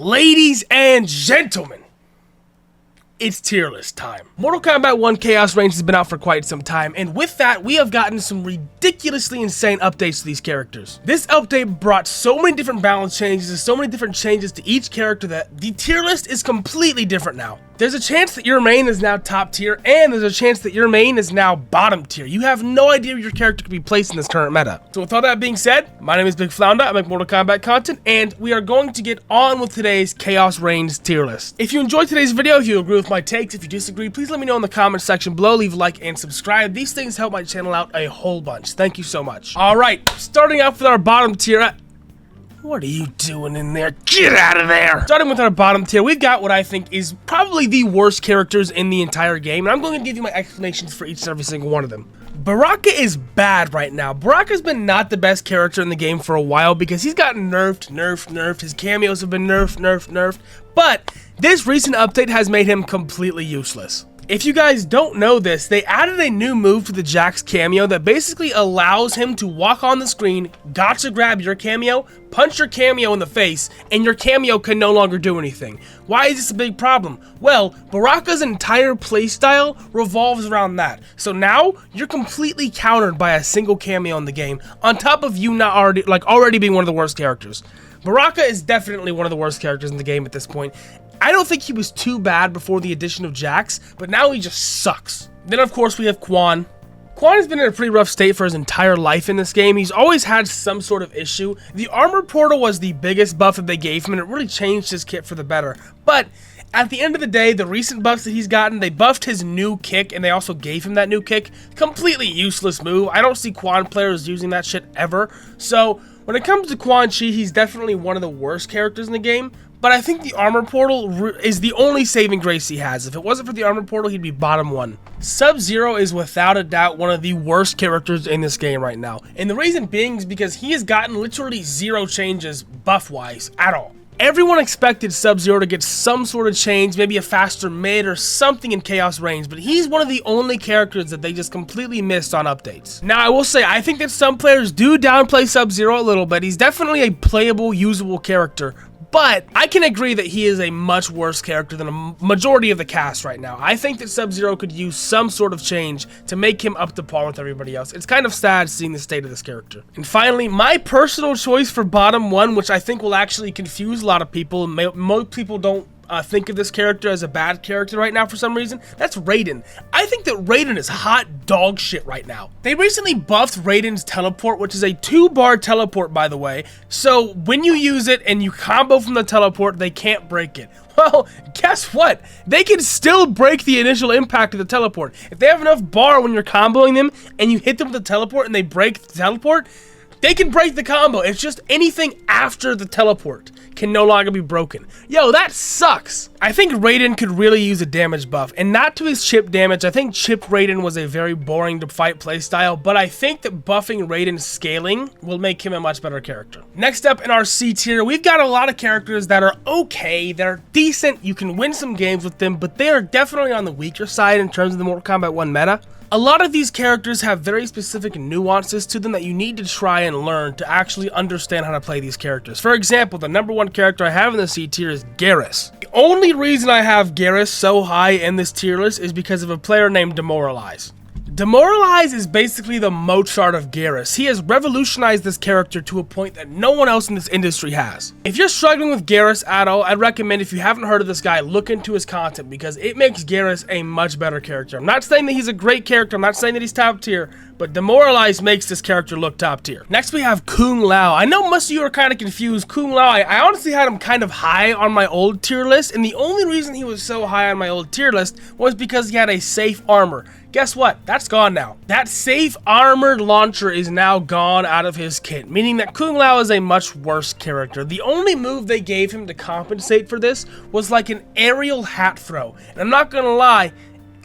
Ladies and gentlemen, it's tier list time. Mortal Kombat 1 Chaos Reigns has been out for quite some time, and with that, we have gotten some ridiculously insane updates to these characters. This update brought so many different balance changes and so many different changes to each character that the tier list is completely different now. There's a chance that your main is now top tier, and there's a chance that your main is now bottom tier. You have no idea where your character could be placed in this current meta. So with all that being said, my name is Big Flounder, I make Mortal Kombat content, and we are going to get on with today's Chaos Reigns tier list. If you enjoyed today's video, if you agree with my takes, if you disagree, please let me know in the comment section below, leave a like and subscribe. These things help my channel out a whole bunch. Thank you so much. Alright, starting off with our bottom tier. What are you doing in there? Get out of there! Starting with our bottom tier, we've got what I think is probably the worst characters in the entire game, and I'm going to give you my explanations for each and every single one of them. Baraka is bad right now. Baraka's been not the best character in the game for a while because he's gotten nerfed. His cameos have been nerfed, but this recent update has made him completely useless. If you guys don't know this, they added a new move to the Jax cameo that basically allows him to walk on the screen, gotcha grab your cameo, punch your cameo in the face, and your cameo can no longer do anything. Why is this a big problem? Well, Baraka's entire playstyle revolves around that. So now, you're completely countered by a single cameo in the game, on top of you not already being one of the worst characters. Baraka is definitely one of the worst characters in the game at this point. I don't think he was too bad before the addition of Jax, but now he just sucks. Then of course we have Quan. Quan has been in a pretty rough state for his entire life in this game. He's always had some sort of issue. The armor portal was the biggest buff that they gave him, and it really changed his kit for the better. But at the end of the day, the recent buffs that he's gotten, they buffed his new kick, and they also gave him that new kick. Completely useless move. I don't see Quan players using that shit ever. So when it comes to Quan Chi, he's definitely one of the worst characters in the game. But I think the armor portal is the only saving grace he has. If it wasn't for the armor portal, he'd be bottom one. Sub-Zero is without a doubt one of the worst characters in this game right now. And the reason being is because he has gotten literally zero changes buff-wise at all. Everyone expected Sub-Zero to get some sort of change, maybe a faster mid or something in Chaos Reigns, but he's one of the only characters that they just completely missed on updates. Now, I will say, I think that some players do downplay Sub-Zero a little bit. He's definitely a playable, usable character, but I can agree that he is a much worse character than a majority of the cast right now. I think that Sub-Zero could use some sort of change to make him up to par with everybody else. It's kind of sad seeing the state of this character. And finally, my personal choice for bottom one, which I think will actually confuse a lot of people. Most people don't think of this character as a bad character right now for some reason. That's Raiden. I think that Raiden is hot dog shit right now. They recently buffed Raiden's teleport, which is a 2-bar teleport, by the way. So when you use it and you combo from the teleport, they can't break it. Well, guess what? They can still break the initial impact of the teleport. If they have enough bar when you're comboing them and you hit them with the teleport and they break the teleport, they can break the combo. It's just anything after the teleport can no longer be broken. Yo, that sucks. I think Raiden could really use a damage buff, and not to his chip damage. I think chip Raiden was a very boring to fight playstyle, but I think that buffing Raiden's scaling will make him a much better character. Next up in our C tier, we've got a lot of characters that are okay, they're decent, you can win some games with them, but they are definitely on the weaker side in terms of the Mortal Kombat 1 meta. A lot of these characters have very specific nuances to them that you need to try and learn to actually understand how to play these characters. For example, the number one character I have in the C tier is Garrus. The only reason I have Garrus so high in this tier list is because of a player named Demoralize. Demoralize is basically the Mozart of Garrus. He has revolutionized this character to a point that no one else in this industry has. If you're struggling with Garrus at all, I'd recommend, if you haven't heard of this guy, look into his content because it makes Garrus a much better character. I'm not saying that he's a great character, I'm not saying that he's top tier, but Demoralize makes this character look top tier. Next we have Kung Lao. I know most of you are kind of confused. Kung Lao, I honestly had him kind of high on my old tier list, and the only reason he was so high on my old tier list was because he had a safe armor. Guess what? That's gone now. That safe armored launcher is now gone out of his kit, meaning that Kung Lao is a much worse character. The only move they gave him to compensate for this was like an aerial hat throw. And I'm not gonna lie,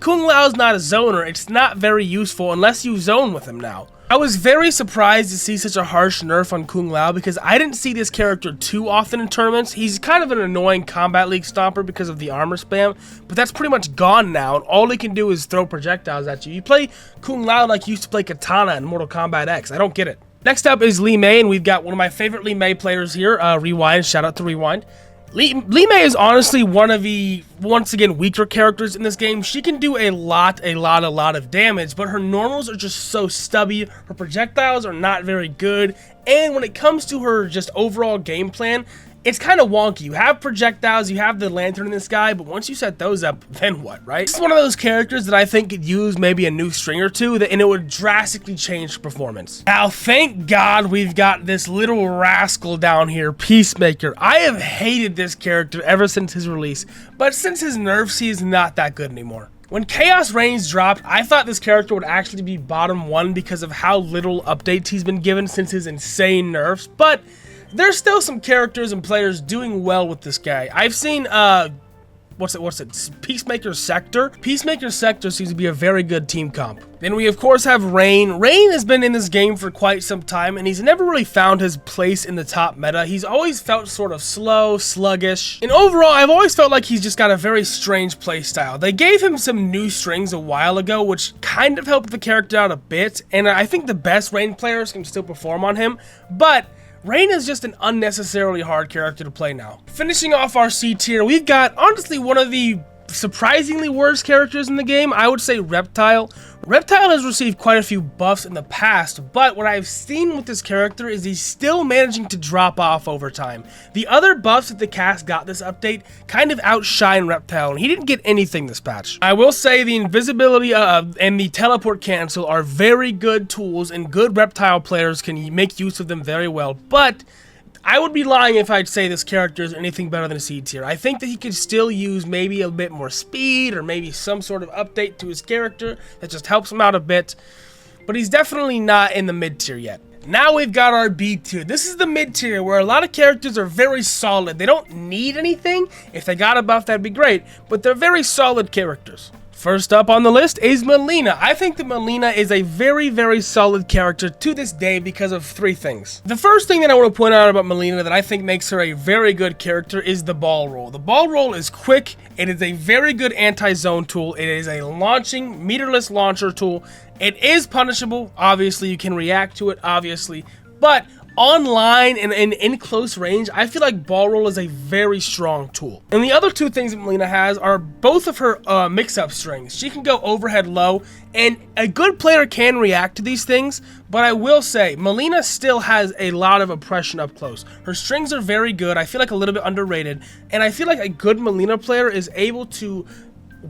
Kung Lao's not a zoner. It's not very useful unless you zone with him now. I was very surprised to see such a harsh nerf on Kung Lao because I didn't see this character too often in tournaments. He's kind of an annoying Combat League stomper because of the armor spam, but that's pretty much gone now, and all he can do is throw projectiles at you. You play Kung Lao like you used to play Katana in Mortal Kombat X. I don't get it. Next up is Li Mei, and we've got one of my favorite Li Mei players here, Rewind. Shout out to Rewind. Li Mei is honestly one of the, once again, weaker characters in this game. She can do a lot of damage, but her normals are just so stubby. Her projectiles are not very good, and when it comes to her just overall game plan, it's kind of wonky. You have projectiles, you have the lantern in the sky, but once you set those up, then what, right? This is one of those characters that I think could use maybe a new string or two, and it would drastically change performance. Now, thank God we've got this little rascal down here, Peacemaker. I have hated this character ever since his release, but since his nerfs, he is not that good anymore. When KHAOS Reigns dropped, I thought this character would actually be bottom 1 because of how little updates he's been given since his insane nerfs, but there's still some characters and players doing well with this guy. I've seen, what's it, Peacemaker Sector? Peacemaker Sector seems to be a very good team comp. Then we, of course, have Rain. Rain has been in this game for quite some time, and he's never really found his place in the top meta. He's always felt sort of slow, sluggish, and overall, I've always felt like he's just got a very strange playstyle. They gave him some new strings a while ago, which kind of helped the character out a bit, and I think the best Rain players can still perform on him, but Rain is just an unnecessarily hard character to play now. Finishing off our C tier, we've got, honestly, one of the surprisingly worst characters in the game. I would say Reptile. Reptile has received quite a few buffs in the past, but what I've seen with this character is he's still managing to drop off over time. The other buffs that the cast got this update kind of outshine Reptile, and he didn't get anything this patch. I will say the invisibility and the teleport cancel are very good tools, and good Reptile players can make use of them very well, but I would be lying if I'd say this character is anything better than a C tier. I think that he could still use maybe a bit more speed or maybe some sort of update to his character that just helps him out a bit, but he's definitely not in the mid tier yet. Now we've got our B tier. This is the mid tier where a lot of characters are very solid. They don't need anything. If they got a buff, that'd be great, but they're very solid characters. First up on the list is Melina. I think that Melina is a very solid character to this day because of 3 things. The first thing that I want to point out about Melina that I think makes her a very good character is the ball roll. The ball roll is quick, it is a very good anti-zone tool, it is a launching, meterless launcher tool. It is punishable, obviously, you can react to it, obviously, but online and in close range, I feel like ball roll is a very strong tool. And the other 2 things that Melina has are both of her mix-up strings. She can go overhead low, and a good player can react to these things, but I will say, Melina still has a lot of oppression up close. Her strings are very good, I feel like a little bit underrated, and I feel like a good Melina player is able to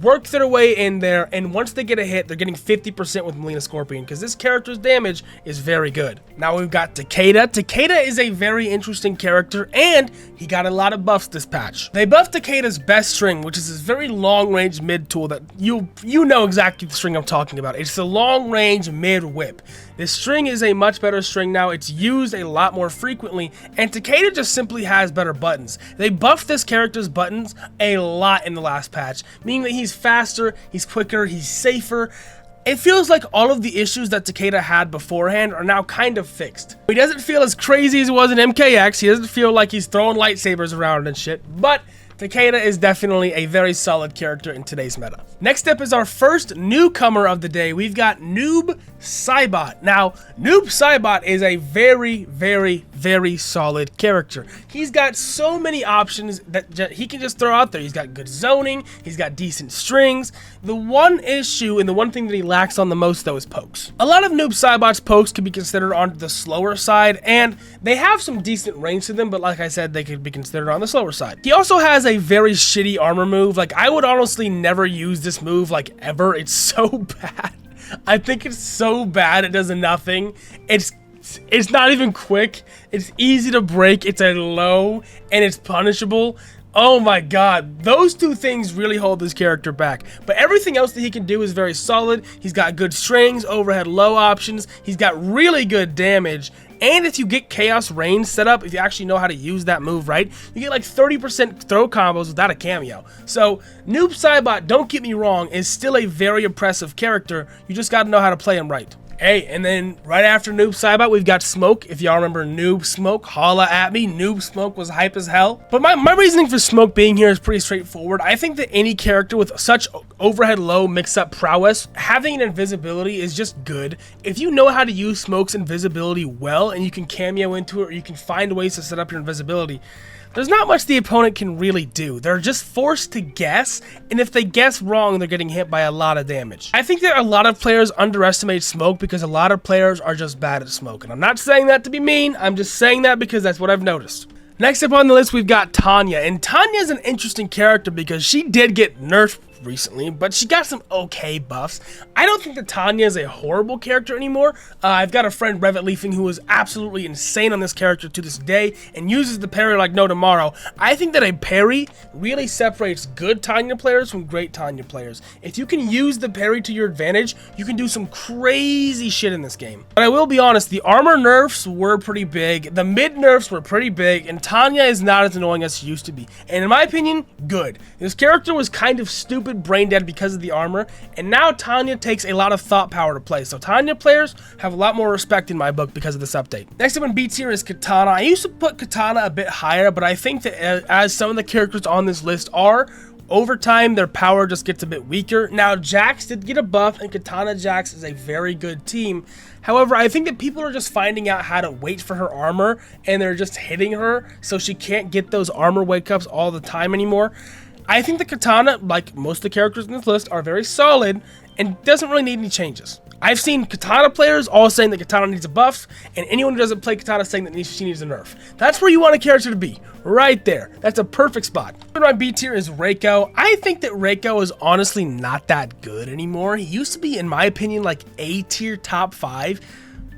work their way in there, and once they get a hit, they're getting 50% with Melina Scorpion, because this character's damage is very good. Now we've got Takeda. Takeda is a very interesting character, and he got a lot of buffs this patch. They buffed Takeda's best string, which is this very long-range mid tool that you know exactly the string I'm talking about. It's the long-range mid whip. This string is a much better string now. It's used a lot more frequently, and Takeda just simply has better buttons. They buffed this character's buttons a lot in the last patch, meaning that he's faster, he's quicker, he's safer. It feels like all of the issues that Takeda had beforehand are now kind of fixed. He doesn't feel as crazy as he was in MKX, he doesn't feel like he's throwing lightsabers around and shit, but Takeda is definitely a very solid character in today's meta. Next up is our first newcomer of the day. We've got Noob Saibot. Now, Noob Saibot is a very solid character. He's got so many options that he can just throw out there. He's got good zoning, he's got decent strings. The one issue and the one thing that he lacks on the most, though, is pokes. A lot of Noob Saibot's pokes could be considered on the slower side, and they have some decent range to them, but like I said, they could be considered on the slower side. He also has a very shitty armor move. Like, I would honestly never use this move, like, ever. It's so bad. I think it's so bad it does nothing. It's not even quick. It's easy to break. It's a low, and it's punishable. Oh my god, those 2 things really hold this character back. But everything else that he can do is very solid. He's got good strings, overhead low options. He's got really good damage. And if you get KHAOS Reigns set up, if you actually know how to use that move right, you get like 30% throw combos without a cameo. So, Noob Saibot, don't get me wrong, is still a very impressive character. You just gotta know how to play him right. Hey, and then right after Noob Saibot, we've got Smoke. If y'all remember Noob Smoke, holla at me. Noob Smoke was hype as hell. But my reasoning for Smoke being here is pretty straightforward. I think that any character with such overhead low mix-up prowess, having an invisibility is just good. If you know how to use Smoke's invisibility well, and you can cameo into it, or you can find ways to set up your invisibility, there's not much the opponent can really do. They're just forced to guess, and if they guess wrong, they're getting hit by a lot of damage. I think that a lot of players underestimate smoke because a lot of players are just bad at smoke. And I'm not saying that to be mean, I'm just saying that because that's what I've noticed. Next up on the list, we've got Tanya, and Tanya is an interesting character because she did get nerfed recently, but she got some okay buffs. I don't think that Tanya is a horrible character anymore. I've got a friend, Revit Leafing, who is absolutely insane on this character to this day and uses the parry like no tomorrow. I think that a parry really separates good Tanya players from great Tanya players. If you can use the parry to your advantage, you can do some crazy shit in this game. But I will be honest, the armor nerfs were pretty big, the mid nerfs were pretty big, and Tanya is not as annoying as she used to be. And in my opinion, good. This character was kind of stupid, brain dead because of the armor, and now Tanya takes a lot of thought power to play. So Tanya players have a lot more respect in my book because of this update. Next up in B tier is Katana. I used to put Katana a bit higher, but I think that as some of the characters on this list are, over time their power just gets a bit weaker. Now Jax did get a buff, and Katana Jax is a very good team. However, I think that people are just finding out how to wait for her armor, and they're just hitting her so she can't get those armor wake ups all the time anymore. I think the Katana, like most of the characters in this list, are very solid and doesn't really need any changes. I've seen Katana players all saying that Katana needs a buff, and anyone who doesn't play Katana saying that she needs a nerf. That's where you want a character to be, right there. That's a perfect spot. My B tier is Reiko. I think that Reiko is honestly not that good anymore. He used to be, in my opinion, like A tier top 5,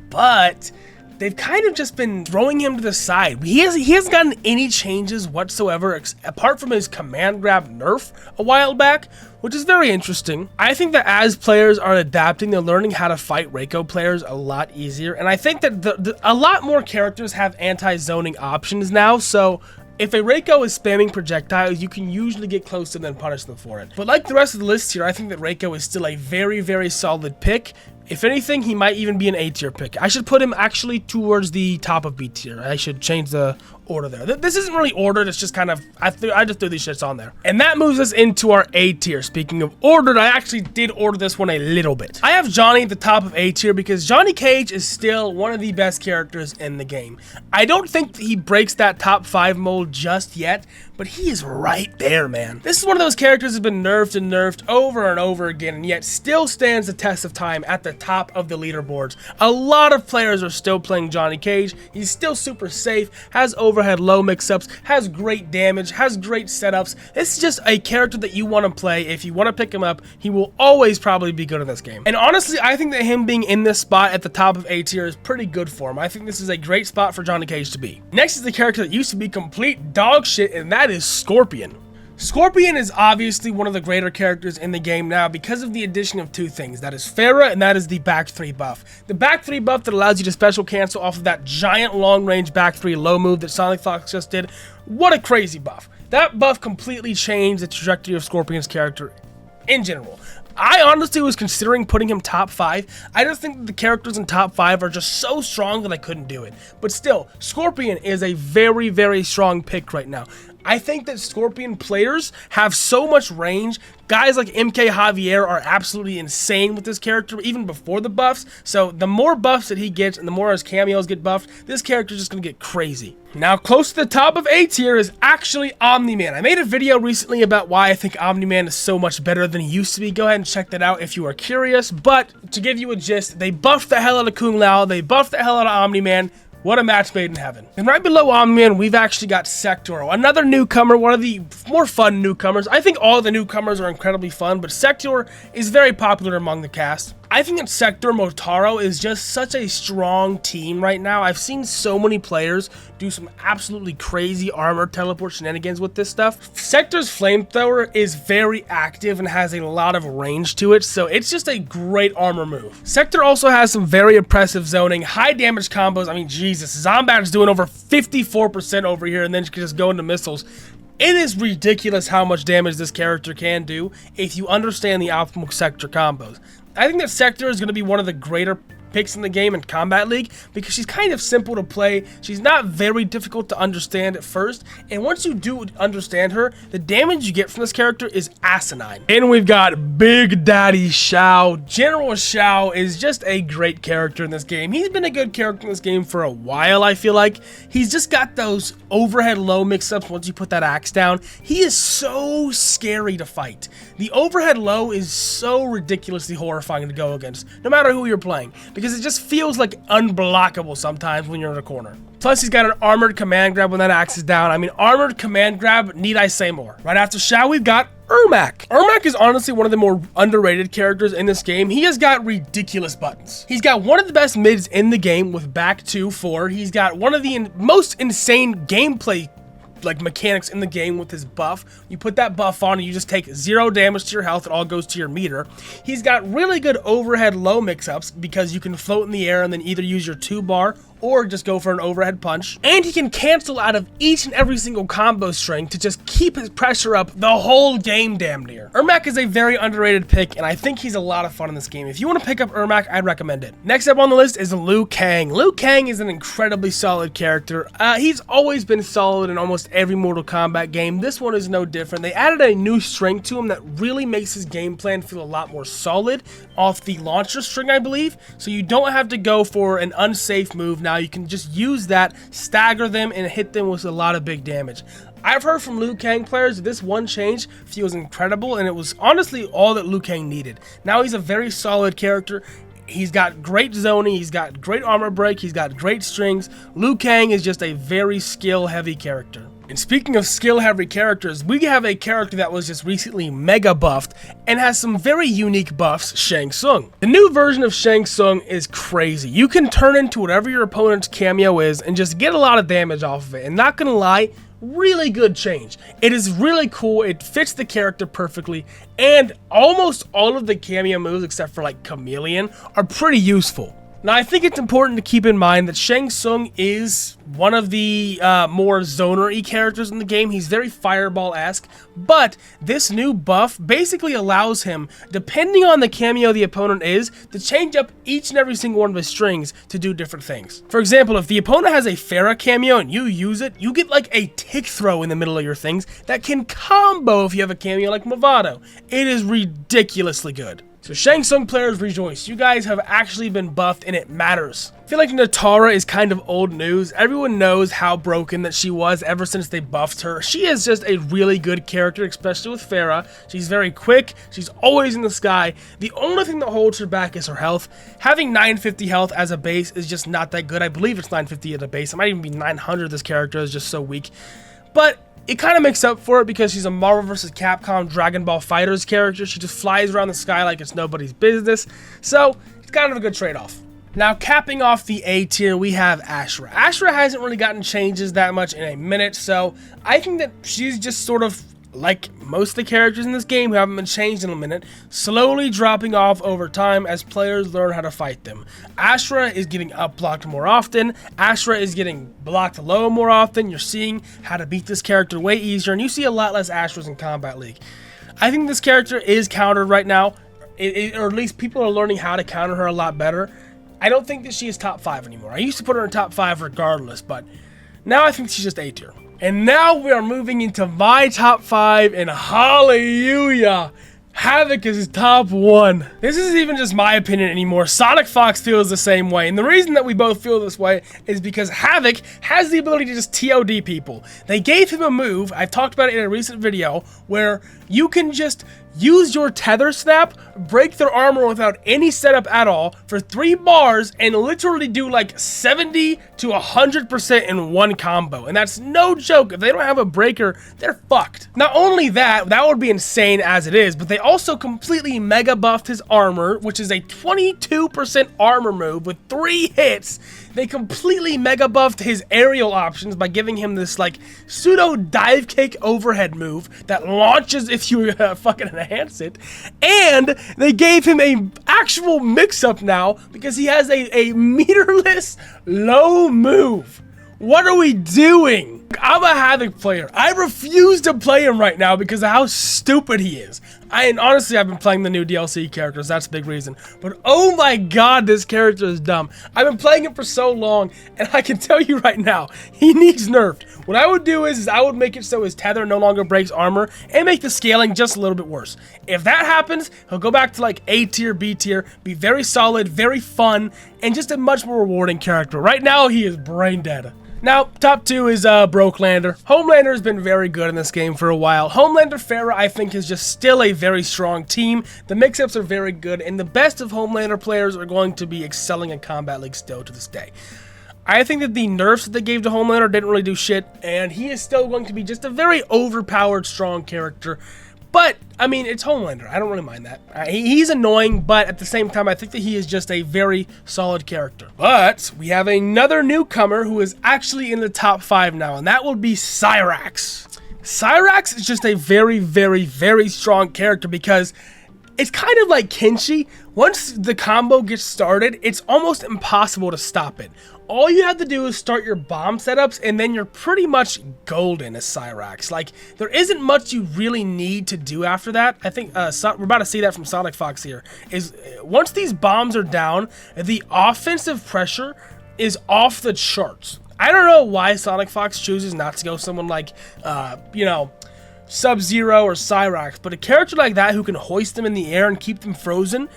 but they've kind of just been throwing him to the side. He hasn't gotten any changes whatsoever apart from his command grab nerf a while back, which is very interesting. I think that as players are adapting, they're learning how to fight Reiko players a lot easier, and I think that a lot more characters have anti-zoning options now, so if a Reiko is spamming projectiles, you can usually get close to them and punish them for it. But like the rest of the list here, I think that Reiko is still a very, very solid pick. If anything, he might even be an A tier pick. I should put him actually towards the top of B tier. I should change the order there. This isn't really ordered, it's just kind of, I just threw these shits on there. And that moves us into our A tier. Speaking of ordered, I actually did order this one a little bit. I have Johnny at the top of A tier because Johnny Cage is still one of the best characters in the game. I don't think that he breaks that top 5 mold just yet, but he is right there, man. This is one of those characters that's been nerfed and nerfed over and over again, and yet still stands the test of time at the top of the leaderboards. A lot of players are still playing Johnny Cage. He's still super safe, has overhead low mix-ups, has great damage, has great setups. This is just a character that you want to play. If you want to pick him up, he will always probably be good in this game. And honestly, I think that him being in this spot at the top of A tier is pretty good for him. I think this is a great spot for Johnny Cage to be. Next is the character that used to be complete dog shit, and that is Scorpion. Scorpion is obviously one of the greater characters in the game now because of the addition of 2 things. That is Pharah, and that is the back 3 buff. The back 3 buff that allows you to special cancel off of that giant long range back 3 low move that Sonic Fox just did. What a crazy buff. That buff completely changed the trajectory of Scorpion's character in general. I honestly was considering putting him top 5. I just think that the characters in top 5 are just so strong that I couldn't do it. But still, Scorpion is a very, very strong pick right now. I think that Scorpion players have so much range. Guys like MK Javier are absolutely insane with this character, even before the buffs. So the more buffs that he gets and the more his cameos get buffed, this character is just going to get crazy. Now, close to the top of A tier is actually Omni-Man. I made a video recently about why I think Omni-Man is so much better than he used to be. Go ahead and check that out if you are curious. But to give you a gist, they buffed the hell out of Kung Lao. They buffed the hell out of Omni-Man. What a match made in heaven. And right below Omni-Man, we've actually got Sector, another newcomer, one of the more fun newcomers. I think all the newcomers are incredibly fun, but Sector is very popular among the cast. I think that Sector Motaro is just such a strong team right now. I've seen so many players do some absolutely crazy armor teleport shenanigans with this stuff. Sector's flamethrower is very active and has a lot of range to it, so it's just a great armor move. Sector also has some very impressive zoning, high damage combos. I mean, Jesus, Zombat's doing over 54% over here and then she can just go into missiles. It is ridiculous how much damage this character can do if you understand the optimal Sector combos. I think that Sector is going to be one of the greater picks in the game in Kombat League because she's kind of simple to play. She's not very difficult to understand at first, and once you do understand her, the damage you get from this character is asinine. And we've got Big Daddy Shao. General Shao is just a great character in this game. He's been a good character in this game for a while, I feel like. He's just got those overhead low mix-ups once you put that axe down. He is so scary to fight. The overhead low is so ridiculously horrifying to go against, no matter who you're playing, because it just feels like unblockable sometimes when you're in a corner. Plus, he's got an armored command grab when that axe is down. I mean, armored command grab, need I say more? Right after Shao, we've got Ermac. Ermac is honestly one of the more underrated characters in this game. He has got ridiculous buttons. He's got one of the best mids in the game with back 2-4. He's got one of the most insane gameplay mechanics in the game with his buff. You put that buff on and you just take 0 damage to your health. It all goes to your meter. He's got really good overhead low mix-ups because you can float in the air and then either use your 2-bar or just go for an overhead punch. And he can cancel out of each and every single combo string to just keep his pressure up the whole game damn near. Ermac is a very underrated pick, and I think he's a lot of fun in this game. If you want to pick up Ermac, I'd recommend it. Next up on the list is Liu Kang. Liu Kang is an incredibly solid character. He's always been solid in almost every Mortal Kombat game. This one is no different. They added a new string to him that really makes his game plan feel a lot more solid off the launcher string, I believe. So you don't have to go for an unsafe move. Now you can just use that, stagger them, and hit them with a lot of big damage. I've heard from Liu Kang players that this one change feels incredible, and it was honestly all that Liu Kang needed. Now he's a very solid character. He's got great zoning, he's got great armor break, he's got great strings. Liu Kang is just a very skill-heavy character. And speaking of skill-heavy characters, we have a character that was just recently mega buffed and has some very unique buffs, Shang Tsung. The new version of Shang Tsung is crazy. You can turn into whatever your opponent's cameo is and just get a lot of damage off of it. And not gonna lie, really good change. It is really cool, it fits the character perfectly, and almost all of the cameo moves, except for like Chameleon, are pretty useful. Now, I think it's important to keep in mind that Shang Tsung is one of the more zoner-y characters in the game. He's very Fireball-esque, but this new buff basically allows him, depending on the cameo the opponent is, to change up each and every single one of his strings to do different things. For example, if the opponent has a Farah cameo and you use it, you get like a tick throw in the middle of your things that can combo if you have a cameo like Movado. It is ridiculously good. So Shang Tsung players rejoice, you guys have actually been buffed and it matters. I feel like Natara is kind of old news. Everyone knows how broken that she was ever since they buffed her. She is just a really good character, especially with Farah. She's very quick, she's always in the sky. The only thing that holds her back is her health. Having 950 health as a base is just not that good. I believe it's 950 at a base. It might even be 900. This character is just so weak. But it kind of makes up for it because she's a Marvel vs. Capcom Dragon Ball FighterZ character. She just flies around the sky like it's nobody's business. So, it's kind of a good trade-off. Now, capping off the A tier, we have Ashura. Ashura hasn't really gotten changes that much in a minute, so I think that she's just sort of, like most of the characters in this game who haven't been changed in a minute, slowly dropping off over time as players learn how to fight them. Ashura is getting up blocked more often. Ashura is getting blocked low more often. You're seeing how to beat this character way easier, and you see a lot less Ashuras in Kombat League. I think this character is countered right now, or at least people are learning how to counter her a lot better. I don't think that she is top 5 anymore. I used to put her in top 5 regardless, but now I think she's just A tier. And now we are moving into my top 5, and hallelujah, Havoc is top 1. This isn't even just my opinion anymore. Sonic Fox feels the same way, and the reason that we both feel this way is because Havoc has the ability to just TOD people. They gave him a move, I've talked about it in a recent video, where you can just use your tether snap, break their armor without any setup at all for 3 bars, and literally do like 70 to 100% in one combo. And that's no joke. If they don't have a breaker, they're fucked. Not only that would be insane as it is, but they also completely mega buffed his armor, which is a 22% armor move with 3 hits. They completely mega buffed his aerial options by giving him this like pseudo dive kick overhead move that launches if you fucking enhance it. And they gave him a actual mix-up now because he has a meterless low move. What are we doing? I'm a Havoc player. I refuse to play him right now because of how stupid he is. And honestly, I've been playing the new DLC characters. That's a big reason. But oh my god, this character is dumb. I've been playing him for so long, and I can tell you right now, he needs nerfed. What I would do is I would make it so his tether no longer breaks armor and make the scaling just a little bit worse. If that happens, he'll go back to like A tier, B tier, be very solid, very fun, and just a much more rewarding character. Right now, he is brain dead. Now, top 2 is Brokelander. Homelander has been very good in this game for a while. Homelander Pharah, I think, is just still a very strong team. The mix-ups are very good, and the best of Homelander players are going to be excelling in Combat League still to this day. I think that the nerfs that they gave to Homelander didn't really do shit, and he is still going to be just a very overpowered, strong character. But, I mean, it's Homelander. I don't really mind that. He's annoying, but at the same time, I think that he is just a very solid character. But we have another newcomer who is actually in the top 5 now, and that will be Cyrax. Cyrax is just a very, very, very strong character because it's kind of like Kenshi. Once the combo gets started, it's almost impossible to stop it. All you have to do is start your bomb setups, and then you're pretty much golden as Cyrax. Like, there isn't much you really need to do after that. I think we're about to see that from Sonic Fox here. Once these bombs are down, the offensive pressure is off the charts. I don't know why Sonic Fox chooses not to go someone like, you know, Sub-Zero or Cyrax, but a character like that who can hoist them in the air and keep them frozen,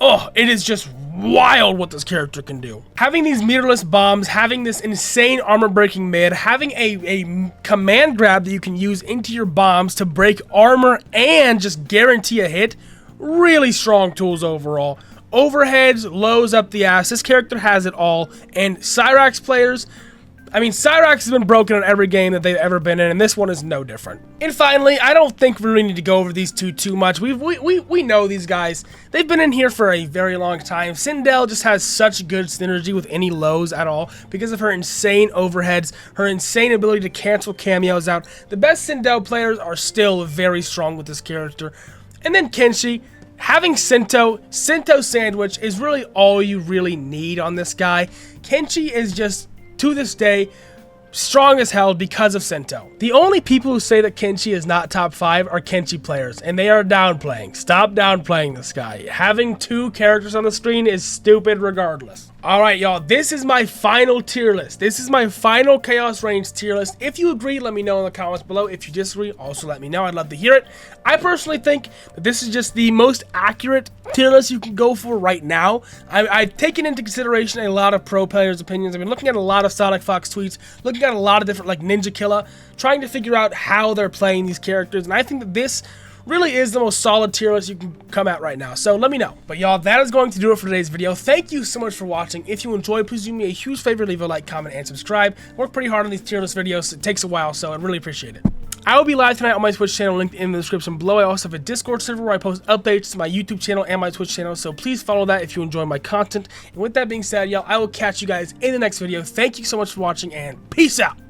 oh, it is just wild what this character can do. Having these meterless bombs, having this insane armor-breaking mid, having a command grab that you can use into your bombs to break armor and just guarantee a hit, really strong tools overall. Overheads, lows up the ass, this character has it all, and Cyrax players, I mean, Cyrax has been broken in every game that they've ever been in, and this one is no different. And finally, I don't think we really need to go over these two too much. We know these guys. They've been in here for a very long time. Sindel just has such good synergy with any lows at all because of her insane overheads, her insane ability to cancel cameos out. The best Sindel players are still very strong with this character. And then Kenshi. Having Sento Sandwich is really all you really need on this guy. Kenshi is just, to this day, strong as hell because of Sento. The only people who say that Kenshi is not top 5 are Kenshi players, and they are downplaying. Stop downplaying this guy. Having 2 characters on the screen is stupid regardless. Alright, y'all, this is my final tier list. This is my final Chaos Reigns tier list. If you agree, let me know in the comments below. If you disagree, also let me know. I'd love to hear it. I personally think that this is just the most accurate tier list you can go for right now. I've taken into consideration a lot of pro players' opinions. I've been looking at a lot of Sonic Fox tweets, looking at a lot of different, like, Ninja Killa, trying to figure out how they're playing these characters, and I think that this really is the most solid tier list you can come at right now, so let me know. But y'all, that is going to do it for today's video. Thank you so much for watching. If you enjoyed, please do me a huge favor, leave a like, comment, and subscribe. I work pretty hard on these tier list videos. It takes a while, so I really appreciate it. I will be live tonight on my Twitch channel, linked in the description below. I also have a Discord server where I post updates to my YouTube channel and my Twitch channel, so please follow that if you enjoy my content. And with that being said, y'all, I will catch you guys in the next video. Thank you so much for watching, and peace out!